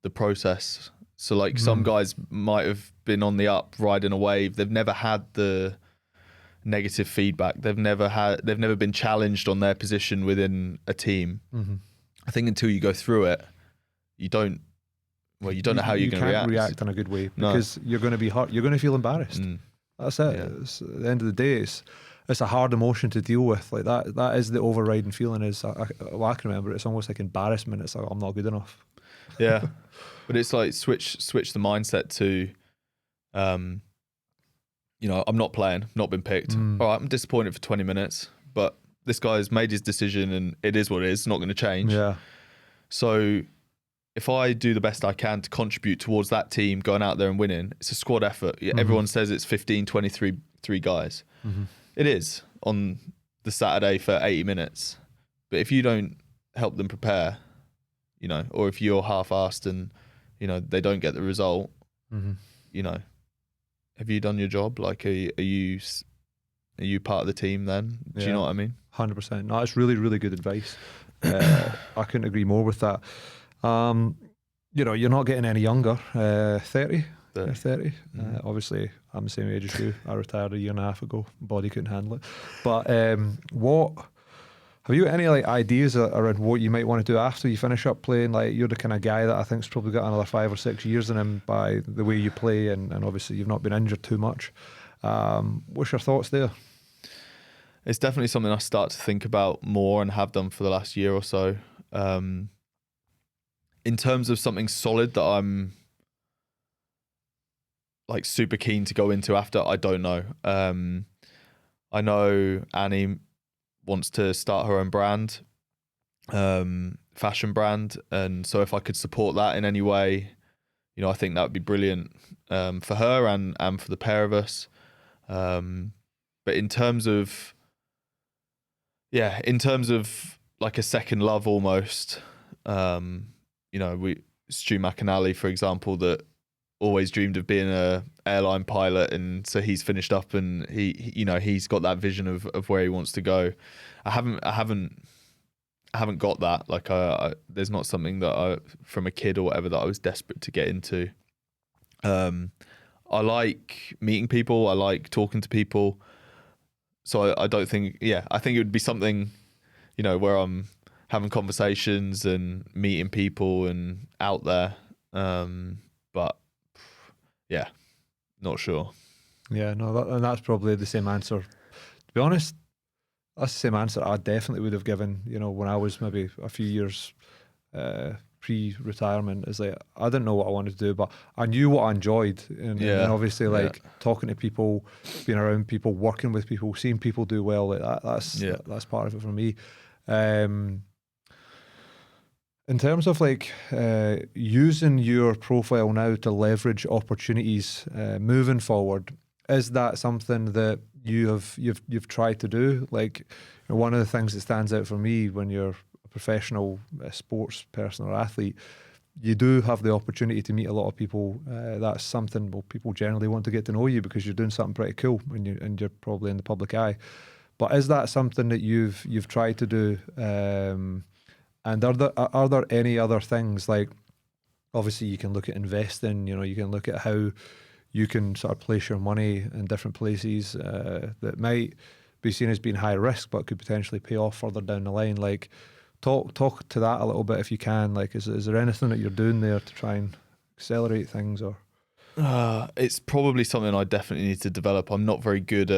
the process. So some guys might have been on the up, riding a wave. They've never had the negative feedback. They've never been challenged on their position within a team. Mm-hmm. I think until you go through it, you don't know how you're going to react. You can't react in a good way because you're going to be hurt. You're going to feel embarrassed. That's it. Yeah. At the end of the day, it's a hard emotion to deal with. That is the overriding feeling. I can remember it's almost like embarrassment. It's like, I'm not good enough. Yeah. But it's like switch the mindset to, I'm not playing, not been picked. All right, I'm disappointed for 20 minutes, but this guy's made his decision and it is what it is. It's not going to change. Yeah. So if I do the best I can to contribute towards that team going out there and winning, it's a squad effort. Everyone says it's 15, 23 guys. Mm-hmm. It is on the Saturday for 80 minutes. But if you don't help them prepare, or if you're half-assed and, they don't get the result, have you done your job? Are you part of the team then? Do you know what I mean? 100%. No, that's really, really good advice. I couldn't agree more with that. You're not getting any younger. 30. You're 30. Obviously, I'm the same age as you. I retired a year and a half ago. Body couldn't handle it. But what have you got any like ideas around what you might want to do after you finish up playing? Like, you're the kind of guy that I think's probably got another 5 or 6 years in him by the way you play, and obviously you've not been injured too much. What's your thoughts there? It's definitely something I start to think about more and have done for the last year or so. In terms of something solid that I'm like super keen to go into after, I don't know. I know Annie wants to start her own brand, fashion brand, and so if I could support that in any way, I think that would be brilliant for her and for the pair of us. But in terms of like a second love almost, Stu McAnally, for example, that always dreamed of being a airline pilot, and so he's finished up and he's got that vision of where he wants to go. I haven't got that. Like, there's not something that from a kid or whatever that I was desperate to get into. I like meeting people. I like talking to people. So I don't think, I think it would be something, where I'm having conversations and meeting people and out there. But yeah, not sure. Yeah, no, and that's probably the same answer. To be honest, that's the same answer I definitely would have given, when I was maybe a few years pre-retirement. Is like, I didn't know what I wanted to do, but I knew what I enjoyed. And obviously, like, talking to people, being around people, working with people, seeing people do well, like that's part of it for me. In terms of like using your profile now to leverage opportunities moving forward, is that something that you've tried to do? Like, one of the things that stands out for me when you're a professional sports person or athlete, you do have the opportunity to meet a lot of people. That's something, people generally want to get to know you because you're doing something pretty cool and you're probably in the public eye. But is that something that you've tried to do? And are there any other things, like, obviously you can look at investing, you can look at how you can sort of place your money in different places that might be seen as being high risk but could potentially pay off further down the line. Like, talk to that a little bit if you can. Like, is there anything that you're doing there to try and accelerate things? Or it's probably something I definitely need to develop. I'm not very good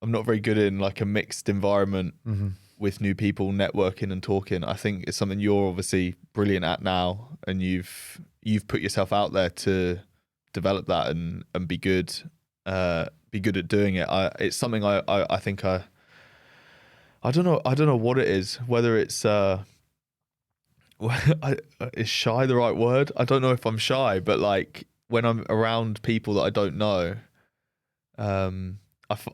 in like a mixed environment. Mm-hmm. With new people, networking and talking. I think it's something you're obviously brilliant at now, and you've put yourself out there to develop that and be good at doing it. It's something I think I don't know what it is, whether it's is shy the right word? I don't know if I'm shy, but like when I'm around people that I don't know,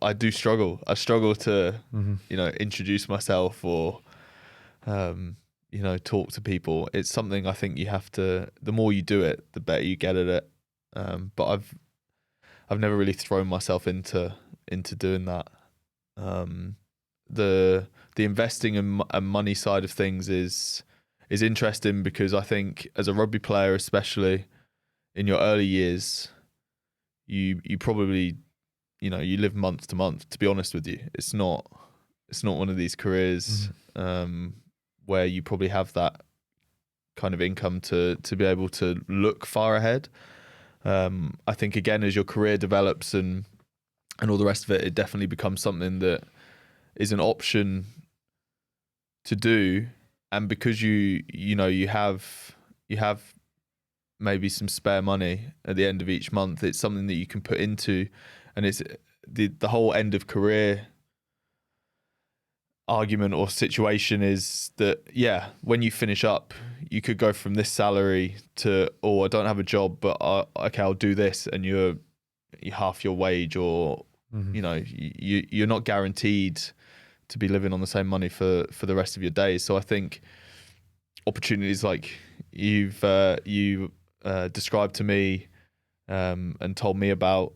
I do struggle. I struggle to, introduce myself or, talk to people. It's something I think you have to. The more you do it, the better you get at it. But I've never really thrown myself into doing that. The investing and money side of things is interesting because I think as a rugby player, especially in your early years, you probably. You live month to month, to be honest with you. It's not one of these careers where you probably have that kind of income to be able to look far ahead. I think, again, as your career develops and all the rest of it, it definitely becomes something that is an option to do. And because you have maybe some spare money at the end of each month, it's something that you can put into. And it's the whole end of career argument or situation is that, when you finish up, you could go from this salary to, I don't have a job, but okay, I'll do this, and you're half your wage, or you're not guaranteed to be living on the same money for the rest of your days. So I think opportunities like you've described to me and told me about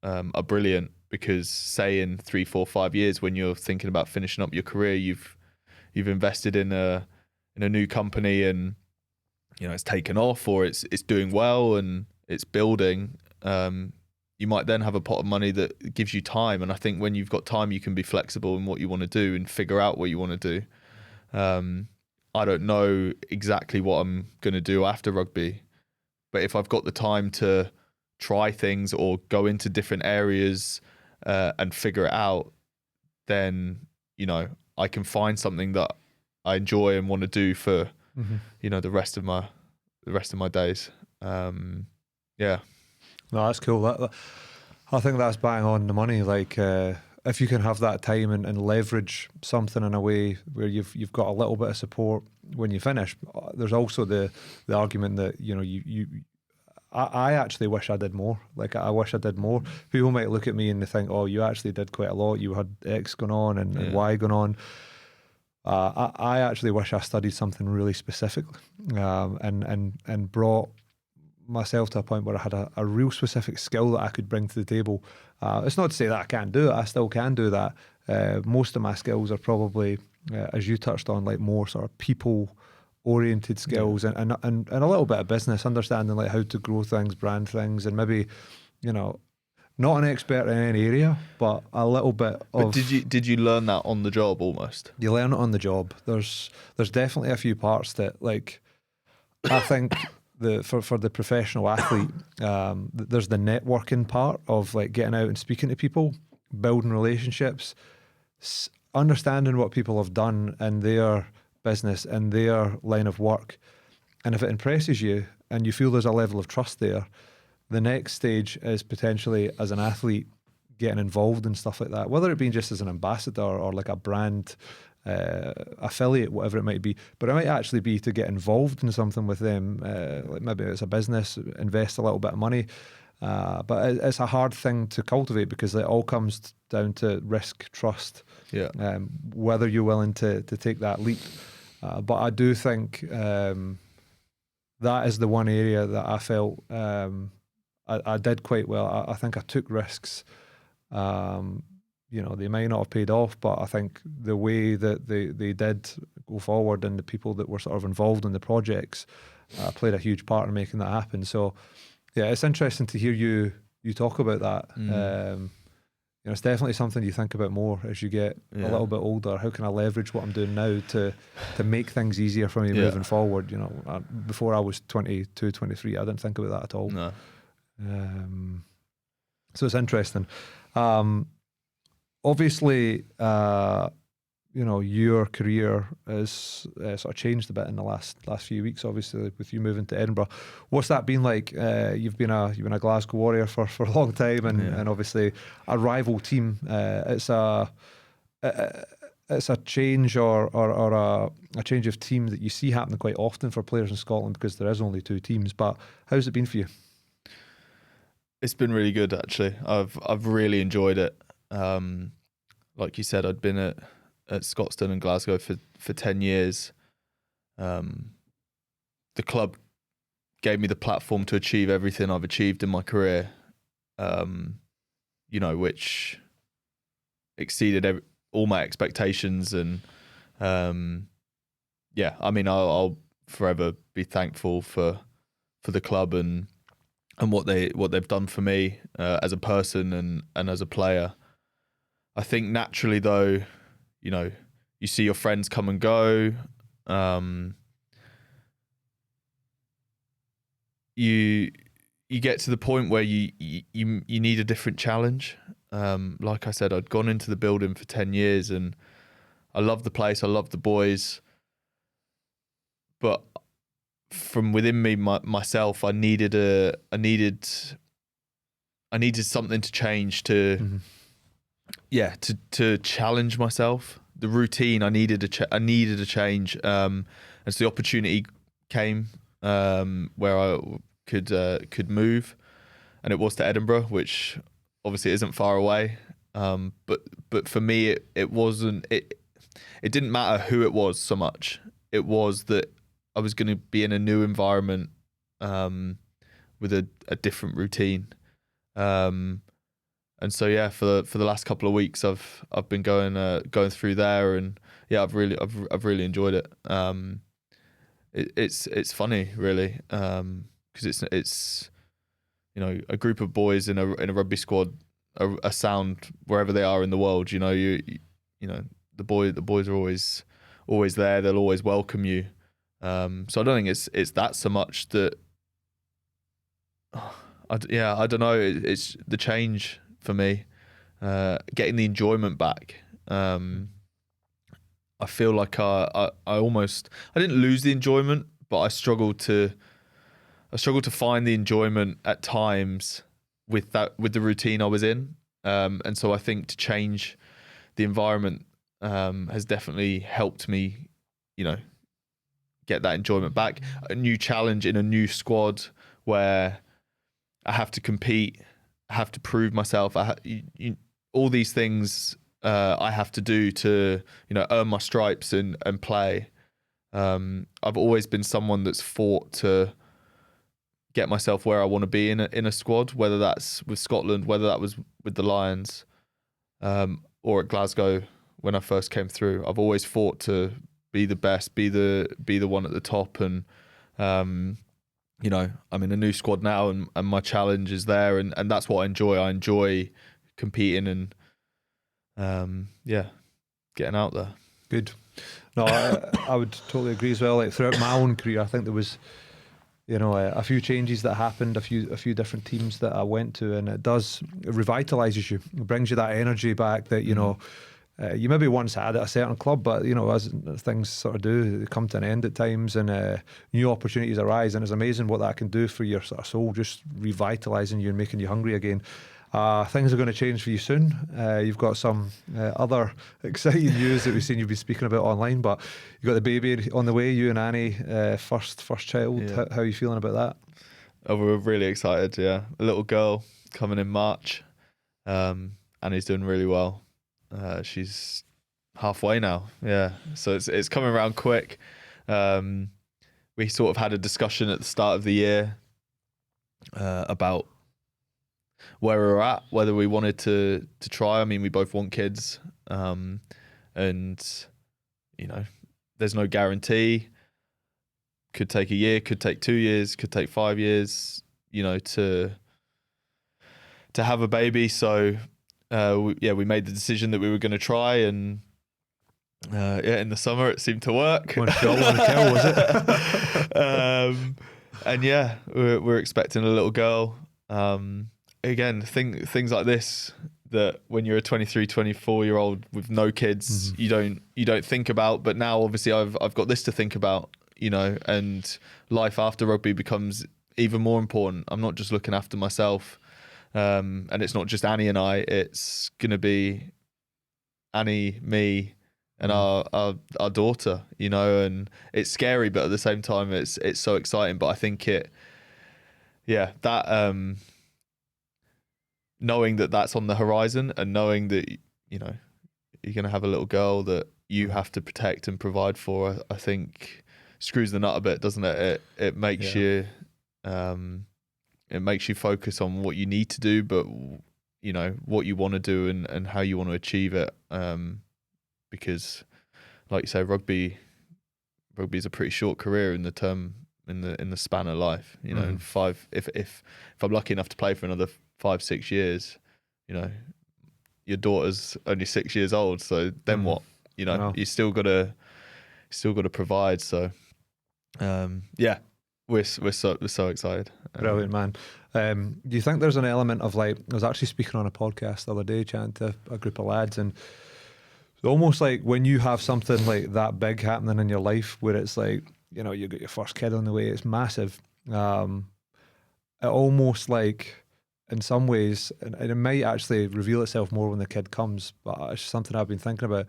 are brilliant, because say in 3, 4, 5 years when you're thinking about finishing up your career, you've invested in a new company and it's taken off or it's doing well and it's building. You might then have a pot of money that gives you time, and I think when you've got time, you can be flexible in what you want to do and figure out what you want to do. I don't know exactly what I'm going to do after rugby, but if I've got the time to try things or go into different areas and figure it out, then I can find something that I enjoy and want to do for the rest of my days. Yeah. No, that's cool. I think that's bang on the money. Like, if you can have that time and leverage something in a way where you've got a little bit of support when you finish. There's also the argument that I actually wish I did more. Like, I wish I did more. People might look at me and they think, oh, you actually did quite a lot. You had X going on and Y going on. I actually wish I studied something really specific and brought myself to a point where I had a real specific skill that I could bring to the table. It's not to say that I can't do it. I still can do that. Most of my skills are probably, as you touched on, like more sort of people-oriented skills and a little bit of business, understanding like how to grow things, brand things, and maybe, not an expert in any area, but a little bit of. But did you learn that on the job almost? You learn it on the job. There's definitely a few parts that, like, I think for the professional athlete, there's the networking part of like getting out and speaking to people, building relationships, understanding what people have done in their business and their line of work. And if it impresses you and you feel there's a level of trust there, the next stage is potentially as an athlete getting involved in stuff like that, whether it be just as an ambassador or like a brand affiliate, whatever it might be. But it might actually be to get involved in something with them, like maybe it's a business, invest a little bit of money. But it's a hard thing to cultivate because it all comes down to risk, trust, whether you're willing to take that leap. But I do think that is the one area that I felt I did quite well. I think I took risks. They may not have paid off, but I think the way that they did go forward and the people that were sort of involved in the projects played a huge part in making that happen. So, yeah, it's interesting to hear you talk about that. It's definitely something you think about more as you get a little bit older. How can I leverage what I'm doing now to make things easier for me moving forward? Before I was 22, 23, I didn't think about that at all. No. So it's interesting. Obviously, your career has sort of changed a bit in the last few weeks. Obviously, with you moving to Edinburgh, what's that been like? You've been a Glasgow Warrior for a long time, and obviously a rival team. It's a change or a change of team that you see happening quite often for players in Scotland because there is only two teams. But how's it been for you? It's been really good, actually. I've really enjoyed it. Like you said, I'd been at Scotstoun and Glasgow for 10 years. The club gave me the platform to achieve everything I've achieved in my career, which exceeded all my expectations. And I'll forever be thankful for the club and what they've done for me as a person and as a player. I think naturally, though, you see your friends come and go. You get to the point where you need a different challenge. Like I said, I'd gone into the building for 10 years and I love the place. I love the boys. But from within me, myself, I needed something to change to challenge myself. The routine, I needed a change. And so the opportunity came where I could move, and it was to Edinburgh, which obviously isn't far away. But for me, it wasn't. It didn't matter who it was so much. It was that I was going to be in a new environment with a different routine. so yeah, for the last couple of weeks, I've been going through there, and yeah, I've really enjoyed it. It's funny, really, because it's a group of boys in a rugby squad, a sound wherever they are in the world. You know the boys are always there. They'll always welcome you. So I don't think it's that so much that. I don't know. It's the change for me, getting the enjoyment back. I feel like I didn't lose the enjoyment, but I struggled to find the enjoyment at times with the routine I was in. And so I think to change the environment has definitely helped me, get that enjoyment back. A new challenge in a new squad where I have to compete, I have to prove myself. All these things I have to do to, earn my stripes and play. I've always been someone that's fought to get myself where I want to be in a squad, whether that's with Scotland, whether that was with the Lions, or at Glasgow when I first came through. I've always fought to be the best, be the one at the top, and I'm in a new squad now, and my challenge is there, and that's what I enjoy. I enjoy competing and getting out there. Good. No, I would totally agree as well. Like throughout my own career, I think there was, a few changes that happened, a few different teams that I went to, and it revitalises you. It brings you that energy back that, you maybe once had at a certain club, but, as things sort of do, they come to an end at times, and new opportunities arise, and it's amazing what that can do for your sort of soul, just revitalising you and making you hungry again. Things are going to change for you soon. You've got some other exciting news that we've seen you've been speaking about online, but you've got the baby on the way, you and Annie, first child. Yeah. How are you feeling about that? Oh, we're really excited, yeah. A little girl coming in March. Annie's doing really well. She's halfway now, yeah. So it's coming around quick. We sort of had a discussion at the start of the year about where we're at, whether we wanted to try. I mean, we both want kids, and there's no guarantee. Could take a year, could take 2 years, could take 5 years, to have a baby. So we made the decision that we were going to try, and in the summer it seemed to work. One shot, one kill, was it? And yeah, we're expecting a little girl. Again, things like this, that when you're a 23, 24-year-old with no kids, mm-hmm. you don't think about. But now, obviously, I've got this to think about, and life after rugby becomes even more important. I'm not just looking after myself, and it's not just Annie and I. It's gonna be Annie, me, and our daughter. And it's scary, but at the same time, it's so exciting. But I think knowing that that's on the horizon, and knowing that you're going to have a little girl that you have to protect and provide for, I think screws the nut a bit, doesn't it? It makes you focus on what you need to do, but what you want to do and how you want to achieve it. Because, like you say, rugby is a pretty short career in the span of life. And if I'm lucky enough to play for another 5-6 years, your daughter's only 6 years old, so then what? Wow. You still gotta provide. So we're so excited. Brilliant, man. Do you think there's an element of, like, I was actually speaking on a podcast the other day, chatting to a group of lads, and it's almost like when you have something like that big happening in your life, where it's like, you got your first kid on the way, it's massive. It almost like, in some ways, and it might actually reveal itself more when the kid comes, but it's something I've been thinking about.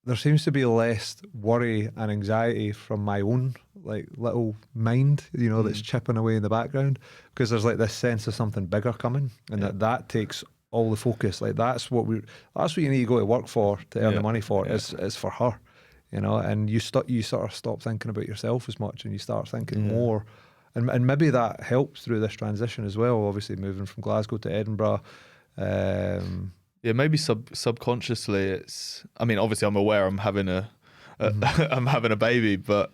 There seems to be less worry and anxiety from my own, like, little mind, that's chipping away in the background, because there's like this sense of something bigger coming, and that takes all the focus. Like, that's what you need to go to work for, to earn the money for, is for her, and you sort of stop thinking about yourself as much, and you start thinking more. And maybe that helps through this transition as well, obviously moving from Glasgow to Edinburgh. Yeah, maybe subconsciously it's. I mean, obviously, I'm aware I'm having I'm having a baby, but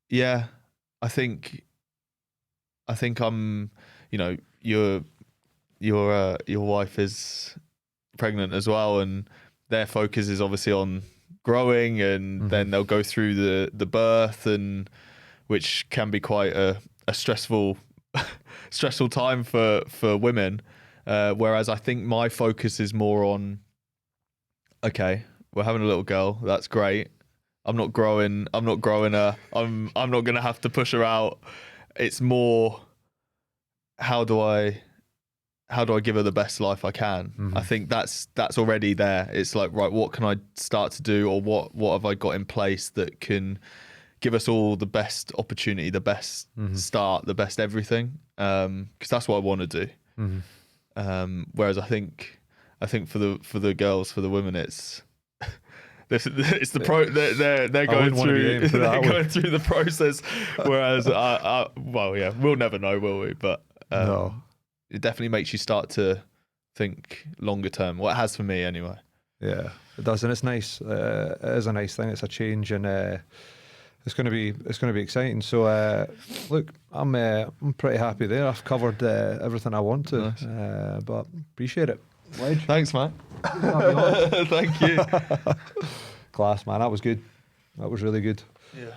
yeah, I think I'm. You know, your wife is pregnant as well, and their focus is obviously on growing, and then they'll go through the birth, and which can be quite a stressful time for women. Whereas I think my focus is more on, okay, we're having a little girl. That's great. I'm not growing her. I'm not going to have to push her out. It's more, how do I give her the best life I can? I think that's already there. It's like, right, what can I start to do, or what have I got in place that can give us all the best opportunity, the best start, the best everything? Because that's what I want to do. Whereas I think for the girls, for the women, it's they're going through the process. Whereas well, yeah, we'll never know, will we? But No. It definitely makes you start to think longer term. Well, it has for me anyway. Yeah, it does, and it's nice. It is a nice thing. It's a change, and it's going to be exciting. So look, I'm pretty happy there. I've covered everything I want to. Nice. But appreciate it. Wedge. Thanks, man. Thank you. Class, man. That was good. That was really good. Yeah.